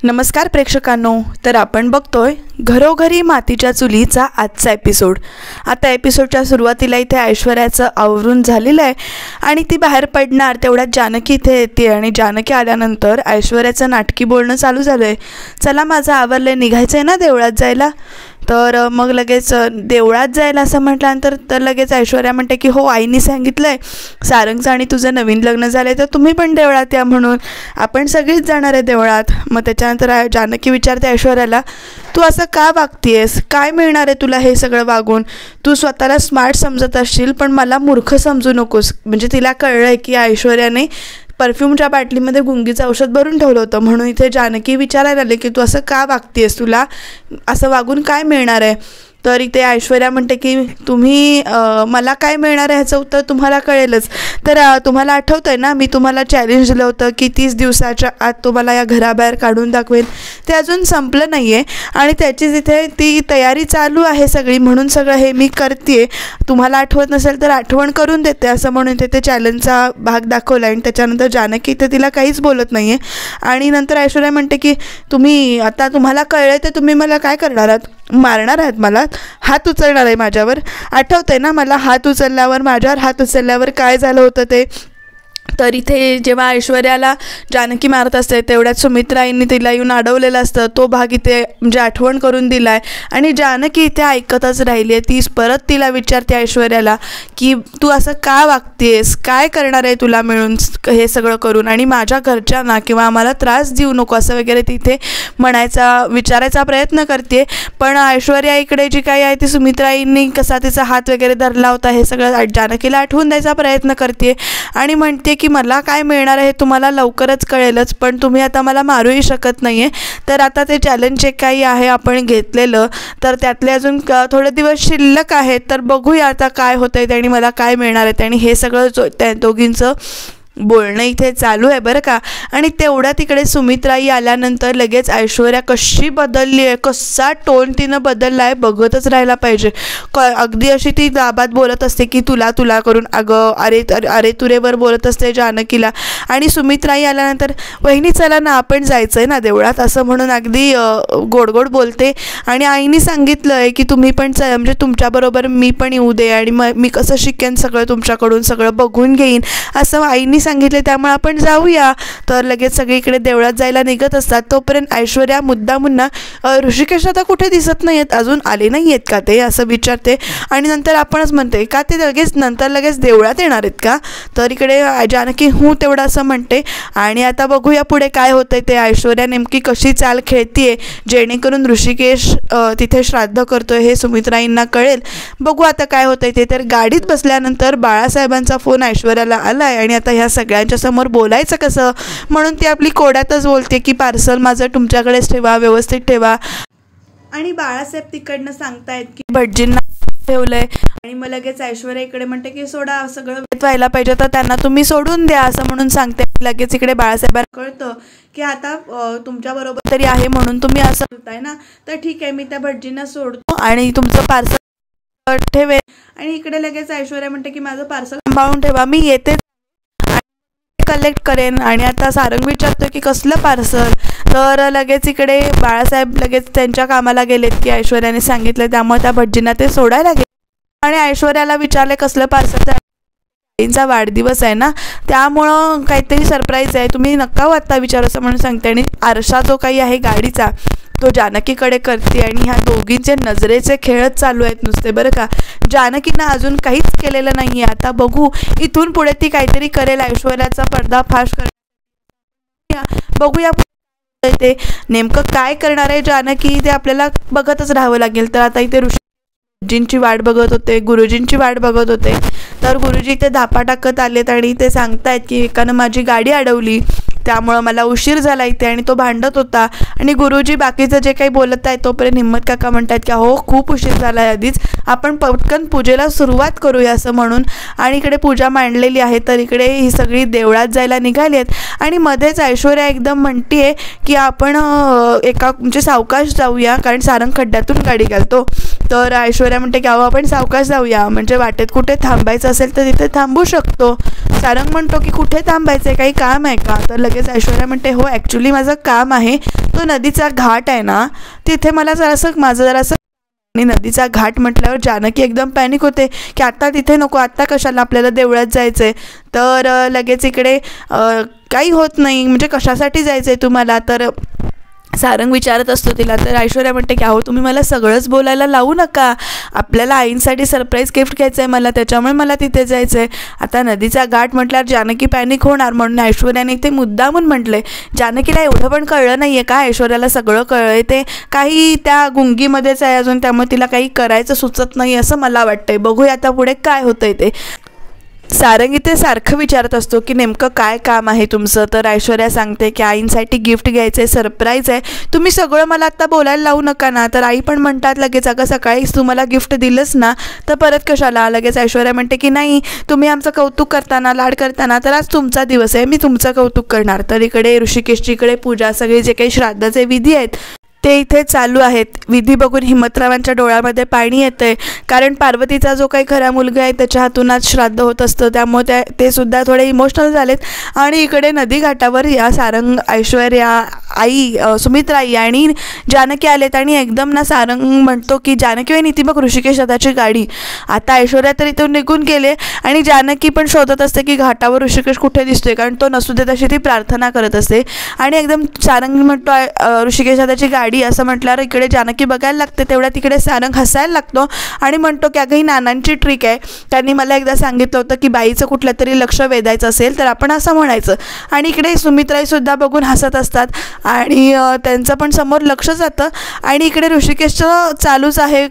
नमस्कार प्रेक्षकांनो, तर आपण बघतोय घरोघरी मातीच्या चुलीचा आजचा एपिसोड। आता एपिसोडच्या सुरुवातीला इथे ऐश्वर्याचं आवरून झालेलं आहे आणि ती बाहेर पडणार तेवढ्यात जानकी इथे येते आणि जानकी आल्यानंतर ऐश्वर्याचं नाटकी बोलणं चालू झालं आहे। चला माझं आवरलंय, निघायचं आहे ना देवळात जायला। तर मग लगेच देवळात जायला असं म्हटल्यानंतर तर लगेच ऐश्वर्या म्हणते की हो, आईने सांगितलं आहे सारंगचं आणि तुझं नवीन लग्न झालं आहे तर तुम्ही पण देवळात या म्हणून, आपण सगळीच जाणार आहे देवळात। मग त्याच्यानंतर जानकी विचारते ऐश्वर्याला, तू असं का वागतेस, काय मिळणार आहे तुला हे सगळं वागून? तू स्वतःला स्मार्ट समजत असशील पण मला मूर्ख समजू नकोस। म्हणजे तिला कळलं आहे की ऐश्वर्याने परफ्यूमच्या बाटलीमध्ये गुंगीचं औषध भरून ठेवलं होतं, म्हणून इथे जानकी विचारायला आले की तू असं का वागतेस, तुला असं वागून काय मिळणार आहे? तर इथे ऐश्वर्या म्हणते की तुम्ही मला काय मिळणार आहे ह्याचं उत्तर तुम्हाला कळेलच। तर तुम्हाला आठवतं आहे ना, मी तुम्हाला चॅलेंज दिलं होतं की 30 दिवसाच्या आत तुम्हाला या घराबाहेर काढून दाखवेल, ते अजून संपलं नाही आहे आणि त्याचीच इथे ती तयारी चालू आहे सगळी, म्हणून सगळं हे मी करते। तुम्हाला आठवत नसेल तर आठवण करून देते असं म्हणून ते चॅलेंजचा भाग दाखवला आणि त्याच्यानंतर जानकी इथे तिला काहीच बोलत नाही आहे। आणि नंतर ऐश्वर्या म्हणते की आता तुम्हाला कळलं तर तुम्ही मला काय करणार आहात, मारणार आहात, मला हात उचलणार आहे माझ्यावर? आठवतंय ना मला माझ्यावर हात उचलल्यावर काय झालं होतं ते? तर इथे जेव्हा ऐश्वर्याला जानकी मारत असते तेवढ्यात सुमित्राईंनी तिला येऊन अडवलेलं असतं, तो भाग इथे म्हणजे आठवण करून दिला आहे आणि जानकी इथे ऐकतच राहिली आहे। ती परत तिला विचारते ऐश्वर्याला की तू असं का वागतेस, काय करणार आहे तुला मिळून हे सगळं करून, आणि माझ्या घरच्यांना किंवा आम्हाला त्रास देऊ नको असं वगैरे तिथे विचारायचा प्रयत्न करते। पण ऐश्वर्या इकडे जी काही आहे ती सुमित्राईंनी कसा तिचा हात वगैरे धरला होता हे सगळं जानकीला आठवून द्यायचा प्रयत्न करते आणि म्हणते की मला काय मिळणार आहे तुम्हाला लवकरच कळेलच, पण तुम्ही आता मला मारूही शकत नाही आहे। तर आता ते चॅलेंज जे काही आहे आपण घेतलेलं तर त्यातले अजून थोडे दिवस शिल्लक आहेत, तर बघूया आता काय होतं आहे आणि मला काय मिळणार आहे। आणि हे सगळं त्या दोघींचं बोलणं इथे चालू आहे बरं का। आणि तेवढ्या तिकडे सुमित्राई आल्यानंतर लगेच ऐश्वर्या कशी बदलली आहे, कसा टोन तिनं बदलला आहे बघतच राहायला पाहिजे। अगदी अशी ती दाबात बोलत असते की तुला करून, अगं अरे तुरेवर बोलत असते जानकीला। आणि सुमित्राई आल्यानंतर वहिनी चला ना आपण जायचं आहे ना देवळात असं म्हणून अगदी गोड बोलते। आणि आईने सांगितलं आहे की तुम्ही पण म्हणजे तुमच्याबरोबर मी पण येऊ दे आणि मी कसं शिकेन सगळं तुमच्याकडून, सगळं बघून घेईन असं आईने सांगितले, त्यामुळे आपण जाऊया। तर लगेच सगळीकडे देवळात जायला निघत असतात तोपर्यंत ऐश्वर्या मुद्दामुन्ना ऋषिकेश आता कुठे दिसत नाही आहेत, अजून आले नाही आहेत का ते असं विचारते। आणि नंतर आपणच म्हणते का ते लगेच देवळात येणार आहेत का? तर इकडे जानकी हूँ तेवढं असं म्हणते। आणि आता बघूया पुढे काय होतंय ते, ऐश्वर्या नेमकी कशी चाल खेळतीये जेणेकरून ऋषिकेश तिथे श्राद्ध करतोय हे सुमित्राईंना कळेल। बघू आता काय होतंय ते। तर गाडीत बसल्यानंतर बाळासाहेबांचा फोन ऐश्वर्याला आलाय आणि आता ह्या सगळ्यांच्या समोर बोलायचं कसं, म्हणून ती आपली कोड्यातच बोलते की पार्सल माझं तुमच्याकडेच ठेवा, व्यवस्थित ठेवा। आणि बाळासाहेब तिकडनं सांगतायत की भटजींना ठेवलंय आणि मग लगेच ऐश्वर्या इकडे म्हणते की सोडा, सगळं व्हायला पाहिजे तर त्यांना तुम्ही सोडून द्या असं म्हणून सांगते। लगेच इकडे बाळासाहेबांना कळतं की आता तुमच्या बरोबर तरी आहे म्हणून तुम्ही असं बोलताय ना, तर ठीक आहे मी त्या भटजींना सोडतो आणि तुमचं पार्सल ठेवेल। आणि इकडे लगेच ऐश्वर्या म्हणते की माझं पार्सल सांभाळून ठेवा, मी येते कलेक्ट करेन। आणि आता सारंग विचारतो की कसलं पार्सल? तर लगेच इकडे बाळासाहेब लगेच त्यांच्या कामाला गेलेत की ऐश्वर्याने सांगितलं, त्यामुळे त्या भटजींना ते सोडायला गेले। आणि ऐश्वर्याला विचारले कसलं पार्सल? आईंचा वाढदिवस आहे ना, त्यामुळं काहीतरी सरप्राईज आहे, तुम्ही नका आत्ता विचार असं म्हणून सांगते। आणि आरसा जो काही आहे गाडीचा तो जानकीकडे करते आणि ह्या दोघींचे नजरेचे खेळच चालू आहेत नुसते बरं का। जानकीनं अजून काहीच केलेलं नाही आहे, आता बघू इथून पुढे ती काहीतरी करेल, ऐश्वर्याचा पर्दाफाश बघूया ते नेमकं काय करणार आहे जानकी, ते आपल्याला बघतच राहावं लागेल। तर आता इथे ऋषीजींची वाट बघत होते, गुरुजींची वाट बघत होते, तर गुरुजी इथे धापा टाकत आलेत आणि ते सांगतायत की एकानं माझी गाडी अडवली त्यामुळं मला उशीर झाला इथे, आणि तो भांडत होता। आणि गुरुजी बाकीचं जे काही बोलत आहे तोपर्यंत हिम्मत काका म्हणतात की हो खूप उशीर झाला आहे, आधीच आपण पटकन पूजेला सुरुवात करूया असं म्हणून। आणि इकडे पूजा मांडलेली आहे तर इकडे ही सगळी देवळात जायला निघाली आहेत आणि मध्येच ऐश्वर्या एकदम म्हणते की आपण म्हणजे सावकाश जाऊया कारण सारंग खड्ड्यातून गाडी घालतो। तर ऐश्वर्या म्हणते की अहो आपण सावकाश जाऊया, म्हणजे वाटेत कुठे थांबायचं असेल तर तिथे थांबू शकतो. सारंग म्हणतो की कुठे थांबायचं आहे, काही काम आहे का? तर लगेच ऐश्वर्या म्हणते हो ॲक्च्युली माझं काम आहे, तो नदीचा घाट आहे ना तिथे मला जरासं आणि नदीचा घाट म्हटल्यावर जानकी एकदम पॅनिक होते की आता तिथे नको, आत्ता कशाला, आपल्याला देवळात जायचं आहे. तर लगेच इकडे काही होत नाही, म्हणजे कशासाठी जायचं आहे तुम्हाला? तर सारंग विचारत असतो तिला. तर ऐश्वर्या म्हणते की अहो तुम्ही मला सगळंच बोलायला लावू नका, आपल्याला आईंसाठी सरप्राईज गिफ्ट घ्यायचं आहे मला, त्याच्यामुळे मला तिथे जायचं आहे. आता नदीचा घाट म्हटल्यावर जानकी पॅनिक होणार, म्हणून ऐश्वर्याने ते मुद्दामून म्हटले. जानकीला एवढं पण कळलं नाही आहे का, ऐश्वर्याला सगळं कळलं आहे, ते काही त्या गुंगीमध्येच आहे अजून, त्यामुळे तिला काही करायचं सुचत नाही असं मला वाटतंय. बघूया आता पुढे काय होतंय ते. सारंग इथे सारखं विचारत असतो की नेमकं काय काम आहे तुमचं. तर ऐश्वर्या सांगते की आईंसाठी गिफ्ट घ्यायचं आहे, सरप्राईज आहे, तुम्ही सगळं मला आत्ता बोलायला लावू नका ना. तर आई पण म्हणतात लगेच अगं सकाळीच तुम्हाला गिफ्ट दिलंच ना, तर परत कशाला? लगेच ऐश्वर्या म्हणते की नाही, तुम्ही आमचं कौतुक करताना, लाड करताना, तर आज तुमचा दिवस आहे, मी तुमचं कौतुक करणार. तर इकडे ऋषिकेशजीकडे पूजा, सगळे जे काही श्राद्धाचे विधी आहेत ते इथे चालू आहेत. विधी बघून हिम्मतरावांच्या डोळ्यामध्ये पाणी येतंय, कारण पार्वतीचा जो काही खरा मुलगा आहे त्याच्या हातून आज श्राद्ध होत असतं, त्यामुळे ते सुद्धा थोडे इमोशनल झालेत. आणि इकडे नदीघाटावर या सारंग, ऐश्वर्या, आई, सुमित्राई आणि जानकी आलेत. आणि एकदम ना सारंग म्हणतो की जानकी वहिनी ती बघ ऋषिकेश दादाची गाडी. आता ऐश्वर्या तर इथून निघून गेले आणि जानकी पण शोधत असते की घाटावर ऋषिकेश कुठे दिसतोय, कारण तो नसू देत अशी ती प्रार्थना करत असते. आणि एकदम सारंग म्हणतो ऋषिकेश दादाची गाडी असं म्हटल्यावर इकडे जानकी बघायला लागते. तेवढ्या तिकडे सारंग हसायला लागतो आणि म्हणतो की अगं ही नानांची ट्रिक आहे, त्यांनी मला एकदा सांगितलं होतं की बाईचं कुठलं तरी लक्ष वेधायचं असेल तर आपण असं म्हणायचं. आणि इकडे सुमित्राईसुद्धा बघून हसत असतात आणि त्यांचं पण समोर लक्ष जातं. आणि इकडे ऋषिकेशचं चालूच आहे,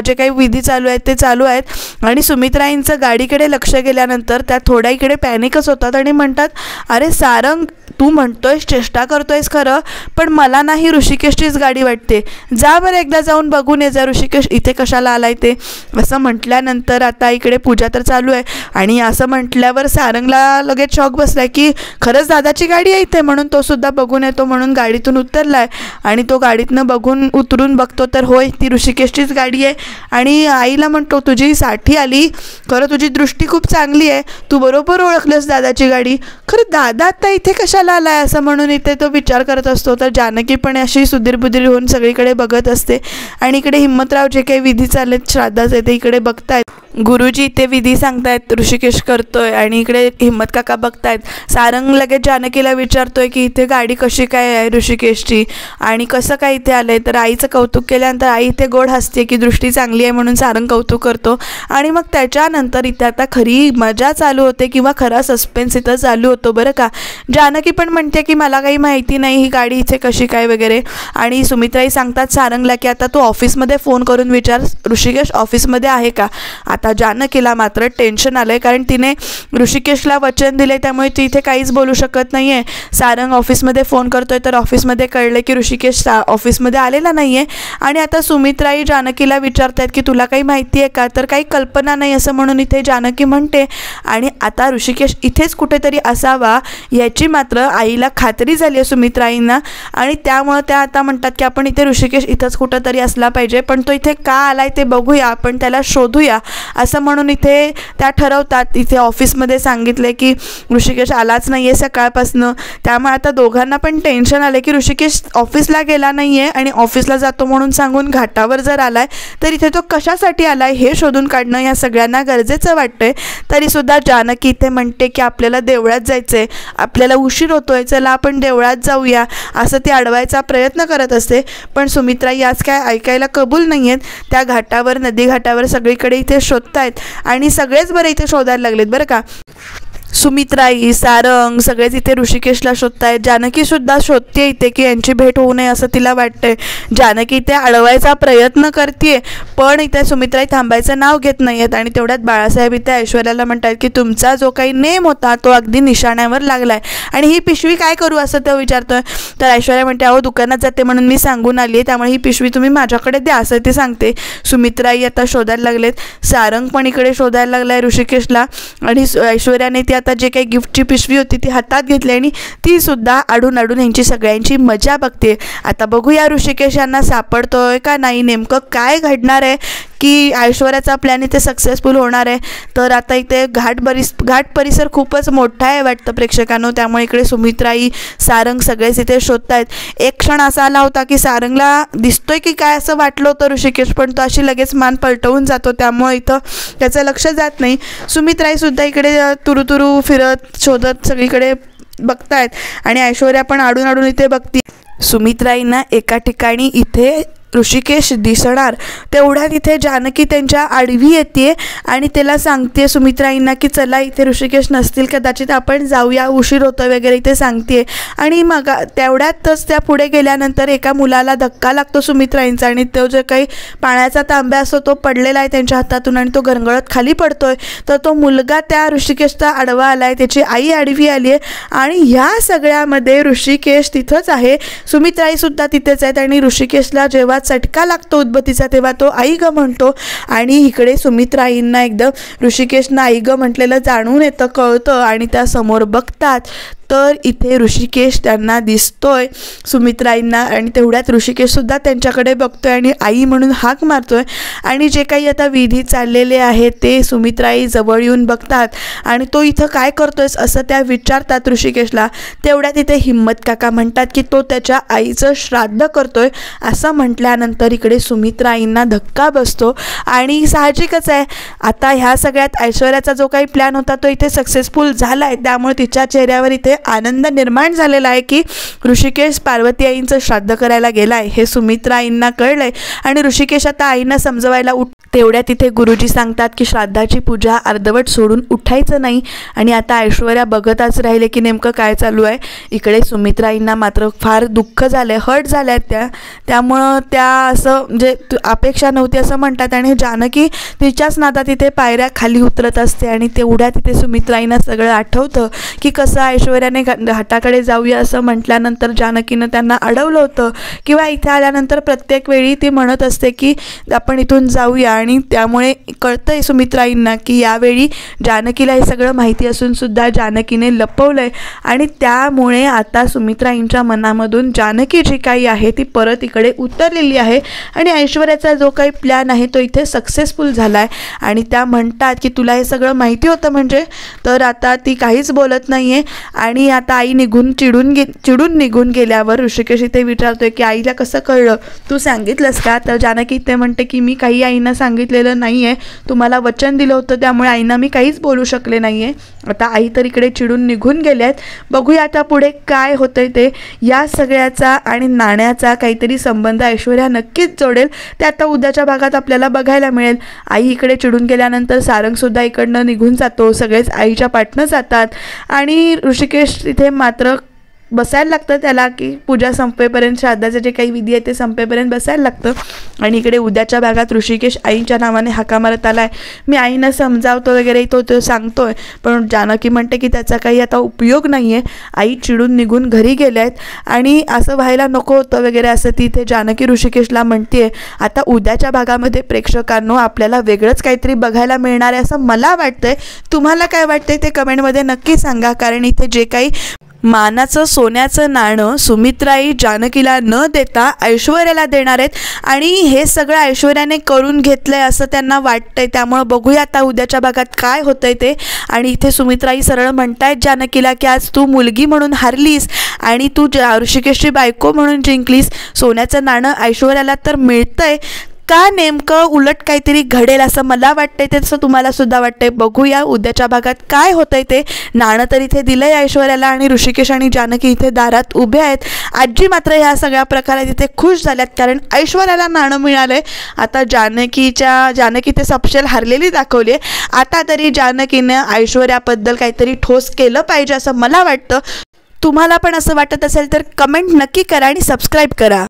जे काही विधी चालू आहेत ते चालू आहेत. आणि सुमित्राईंचं गाडीकडे लक्ष गेल्यानंतर त्या थोड्या इकडे पॅनिकच होतात आणि म्हणतात अरे सारंग तू म्हणतोयस, चेष्टा करतोयस खरं, पण मला नाही ऋषिकेशचीच गाडी वाटते, जा बरं एकदा जाऊन बघून ये जा ऋषिकेश इथे कशाला आलाय ते. असं म्हटल्यानंतर आता इकडे पूजा तर चालू आहे आणि असं म्हटल्यावर सारंगला लगेच शॉक बसलाय की खरंच दादाची गाडी आहे इथे, म्हणून तो सुद्धा बघून येतो, म्हणून गाडीतून उतरलाय. आणि तो गाडीतनं उतरून बघतो तर होय ती ऋषिकेशचीच गाडी आहे. आणि आईला म्हणतो तुझी साठी आली, खरं तुझी दृष्टी खूप चांगली आहे, तू बरोबर ओळखलंस दादाची गाडी, खरं दादा आता इथे कशाला आलाय असं म्हणून इथे तो विचार करत असतो. तर जानकी पण अशी सुधीरबुधीर होऊन सगळीकडे बघत असते. आणि इकडे हिम्मतराव जे काही विधी चाललेत श्राद्धाचे ते इकडे बघतायत. गुरुजी इथे विधी सांगतायत, ऋषिकेश करतोय आणि इकडे हिम्मत काका बघतायत. सारंग लगेच जानकीला विचारतोय की इथे गाडी कशी काय आहे ऋषिकेशची आणि कसं काय इथे आलंय. तर आईचं कौतुक केल्यानंतर आई इथे गोड हसते की दृष्टी चांगली आहे म्हणून सारंग कौतुक करतो. आणि मग त्याच्यानंतर इथे आता खरी मजा चालू होते किंवा खरा सस्पेन्स इथं चालू होतो बरं का. जानकी पण म्हणते की मला काही माहिती नाही ही गाडी इथे कशी काय वगैरे. आणि सुमित्राई सांगतात सारंगला की आता तू ऑफिसमध्ये फोन करून विचार ऋषिकेश ऑफिसमध्ये आहे का. आता जानकीला मात्र टेन्शन आलंय, कारण तिने ऋषिकेशला वचन दिले, त्यामुळे ती इथे काहीच बोलू शकत नाही आहे. सारंग ऑफिसमध्ये फोन करतोय तर ऑफिसमध्ये कळलं की ऋषिकेश ऑफिसमध्ये आलेला नाही आहे. आणि आता सुमित्राई जानकीला विचारतायत की तुला काही माहिती आहे का, तर काही कल्पना नाही असं म्हणून इथे जानकी म्हणते. आणि आता ऋषिकेश इथेच कुठेतरी असावा याची मात्र आईला खात्री झाली आहे सुमित्राईंना. आणि त्यामुळं त्या आता म्हणतात की आपण इथे ऋषिकेश इथंच कुठंतरी असला पाहिजे, पण तो इथे का आलाय ते बघूया, आपण त्याला शोधूया असं म्हणून इथे त्या ठरवतात. इथे ऑफिसमध्ये सांगितले की ऋषिकेश आलाच नाही आहे सकाळपासनं, त्यामुळे आता दोघांना पण टेन्शन आलं की ऋषिकेश ऑफिसला गेला नाही आहे आणि ऑफिसला जातो म्हणून सांगून घाटावर जर आलाय तर इथे तो कशासाठी आलाय हे शोधून काढणं या सगळ्यांना गरजेचं वाटतंय. तरीसुद्धा जानकी इथे म्हणते की आपल्याला देवळात जायचं आहे, आपल्याला उशीर होतोय, चला आपण देवळात जाऊया असं ती अडवायचा प्रयत्न करत असते. पण सुमित्राई आज काय ऐकायला कबूल नाही आहेत. त्या घाटावर, नदी घाटावर सगळीकडे इथे शोधतायत आणि सगळेच बरं इथे शोधायला लागलेत बरं का. सुमित्राई, सारंग सगळेच इथे ऋषिकेशला शोधतायत. जानकीसुद्धा शोधते इथे की यांची भेट होऊ नये असं तिला वाटतंय. जानकी इथे अडवायचा प्रयत्न करते, पण इथे सुमित्राई थांबायचं नाव घेत नाही आहेत. आणि तेवढ्यात बाळासाहेब इथे ऐश्वर्याला म्हणतात की तुमचा जो काही नेम होता तो अगदी निशाण्यावर लागलाय आणि ही पिशवी काय करू असं तो विचारतोय. तर ऐश्वर्या म्हणते अहो दुकानात जाते म्हणून मी सांगून आली आहे, त्यामुळे ही पिशवी तुम्ही माझ्याकडे द्या असं ते सांगते. सुमित्राई आता शोधायला लागलेत. सारंग पण इकडे शोधायला लागलाय ऋषिकेशला. आणि ऐश्वर्याने ती आता जे काही गिफ्टची पिशवी होती ती हातात घेतली आणि ती सुद्धा आडून यांची सगळ्यांची मजा बघते. आता बघूया ऋषिकेश यांना सापडतोय का नाही, नेमकं काय घडणार आहे की ऐश्वर्याचा प्लॅन इथे सक्सेसफुल होणार आहे. तर आता इथे घाट परिसर खूपच मोठा आहे वाटतं प्रेक्षकांनो, त्यामुळे इकडे सुमित्राई, सारंग सगळेच इथे शोधत आहेत. एक क्षण असा आला होता की सारंगला दिसतोय की काय असं वाटलं होतं ऋषिकेश, पण तो अशी लगेच मान पलटवून जातो, त्यामुळे इथं त्याचं लक्ष जात नाही. सुमित्राईसुद्धा इकडे तुरुतुरू फिरत शोधत सगळीकडे बघतायत आणि ऐश्वर्या पण आडून इथे बघती. सुमित्राईंना एका ठिकाणी इथे ऋषिकेश दिसणार तेवढ्यात इथे जानकी त्यांच्या आडवी येते आणि त्याला सांगते सुमित्राईंना की चला इथे ऋषिकेश नसतील, कदाचित आपण जाऊया, उशीर होतं वगैरे इथे सांगते. आणि मग तेवढ्यातच त्या पुढे गेल्यानंतर एका मुलाला धक्का लागतो सुमित्राईंचा आणि तो जो काही पाण्याचा तांब्या असतो तो पडलेला आहे त्यांच्या हातातून आणि तो गरंगळत खाली पडतोय. तर तो मुलगा त्या ऋषिकेशचा आडवा आला आहे, त्याची आई आडवी आली आहे आणि ह्या सगळ्यामध्ये ऋषिकेश तिथंच आहे, सुमित्राईसुद्धा तिथेच आहेत. आणि ऋषिकेशला जेव्हा चटका लागतो उद्बत्तीचा तेव्हा तो आई ग म्हणतो आणि इकडे सुमित्राईंना एकदम ऋषिकेशनं आई ग म्हटलेलं जाणून येतं, कळतं आणि त्या समोर बघतात तर इथे ऋषिकेश त्यांना दिसतोय सुमित्राईंना. आणि तेवढ्यात ऋषिकेशसुद्धा त्यांच्याकडे बघतोय आणि आई म्हणून हाक मारतोय. आणि जे काही आता विधी चाललेले आहेत ते सुमित्राई जवळ येऊन बघतात आणि तो इथं काय करतोयस असं त्या विचारतात ऋषिकेशला. तेवढ्यात इथे हिम्मत काका म्हणतात की तो त्याच्या आईचं श्राद्ध करतोय. असं म्हटल्यानंतर इकडे सुमित्राईंना धक्का बसतो आणि साहजिकच आहे आता ह्या सगळ्यात ऐश्वर्याचा जो काही प्लॅन होता तो इथे सक्सेसफुल झाला आहे, त्यामुळे तिच्या चेहऱ्यावर इथे आनंद निर्माण झालेला आहे की ऋषिकेश पार्वती आईंचं श्राद्ध करायला गेला आहे हे सुमित्राईंना कळलंय. आणि ऋषिकेश आता आईंना समजवायला तेवढ्या तिथे गुरुजी सांगतात की श्राद्धाची पूजा अर्धवट सोडून उठायचं नाही. आणि आता ऐश्वर्या बघतच राहिले की नेमकं काय चालू आहे. इकडे सुमित्राईंना मात्र फार दुःख झालंय, हर्ट झाल्या त्यामुळं त्या असं म्हणजे अपेक्षा नव्हती असं म्हणतात. आणि जानकी तिच्याच नादात तिथे पायऱ्या खाली उतरत असते आणि तेवढ्या तिथे सुमित्राईंना सगळं आठवतं की कसं ऐश्वर्याने घाटाकडे जाऊया असं म्हटल्यानंतर जानकीनं त्यांना अडवलं होतं किंवा इथे आल्यानंतर प्रत्येक वेळी ती म्हणत असते की आपण इथून जाऊया. आणि त्यामुळे कळतंय सुमित्राईंना की यावेळी जानकीला हे सगळं माहिती असून सुद्धा जानकीने लपवलंय आणि त्यामुळे आता सुमित्राईंच्या मनामधून जानकी जी काही आहे ती परत इकडे उतरलेली आहे आणि ऐश्वर्याचा जो काही प्लॅन आहे तो इथे सक्सेसफुल झाला आहे. आणि त्या म्हणतात की तुला हे सगळं माहिती होतं म्हणजे, तर आता ती काहीच बोलत नाही आहे. आणि आता आई चिडून निघून गेल्यावर ऋषिकेश इथे विचारतोय की आईला कसं कळलं, तू सांगितलंस का. तर जानकी इथे म्हणते की मी काही आईंना सांगितलेलं नाही आहे, तुम्हाला वचन दिलं होतं त्यामुळे आईंना मी काहीच बोलू शकले नाही आहे. आता आई तर इकडे चिडून निघून गेले आहेत. बघूया आता पुढे काय होतंय ते. या सगळ्याचा आणि नाण्याचा काहीतरी संबंध ऐश्वर्या नक्कीच जोडेल ते आता उद्याच्या भागात आपल्याला बघायला मिळेल. आई इकडे चिडून गेल्यानंतर सारंगसुद्धा इकडनं निघून जातो, सगळेच आईच्या पाठनं जातात आणि ऋषिकेश इथे मात्र बसायला लागतं त्याला की पूजा संपेपर्यंत, श्राद्धाचे जे काही विधी आहे ते संपेपर्यंत बसायला लागतं. आणि इकडे उद्याच्या भागात ऋषिकेश आईच्या नावाने हाका मारत आलाय, मी आईनं समजावतो वगैरे तो सांगतोय, पण जानकी म्हणते की त्याचा काही आता उपयोग नाही आहे. आई चिडून निघून घरी गेल्या आहेत आणि असं व्हायला नको होतं वगैरे असं ती इथे जानकी ऋषिकेशला म्हणते. आता उद्याच्या भागामध्ये प्रेक्षकांनो आपल्याला वेगळंच काहीतरी बघायला मिळणार आहे असं मला वाटतंय. तुम्हाला काय वाटतंय ते कमेंटमध्ये नक्की सांगा, कारण इथे जे काही मानाचं सोन्याचं नाणं सुमित्राई जानकीला न देता ऐश्वर्याला देणार आहेत आणि हे सगळं ऐश्वर्याने करून घेतलंय असं त्यांना वाटतंय. त्यामुळं बघूया आता उद्याच्या भागात काय होतंय ते. आणि इथे सुमित्राई सरळ म्हणतायत जानकीला की आज तू मुलगी म्हणून हारलीस आणि तू ऋषिकेशची बायको म्हणून जिंकलीस. सोन्याचं नाणं ऐश्वर्याला तर मिळतंय का नेमकं उलट काहीतरी घडेल असं मला वाटतंय, ते तसं तुम्हाला सुद्धा वाटतंय. बघूया उद्याच्या भागात काय होतंय ते. नाणं तर इथे दिलंय ऐश्वर्याला आणि ऋषिकेश आणि जानकी इथे दारात उभे आहेत. आजी मात्र ह्या सगळ्या प्रकारात इथे खुश झाल्यात कारण ऐश्वर्याला नाणं मिळालंय. आता जानकी ते सपशेल हारलेली दाखवली आहे. आता तरी जानकीनं ऐश्वर्याबद्दल काहीतरी ठोस केलं पाहिजे असं मला वाटतं. तुम्हाला पण असं वाटत असेल तर कमेंट नक्की करा आणि सबस्क्राईब करा.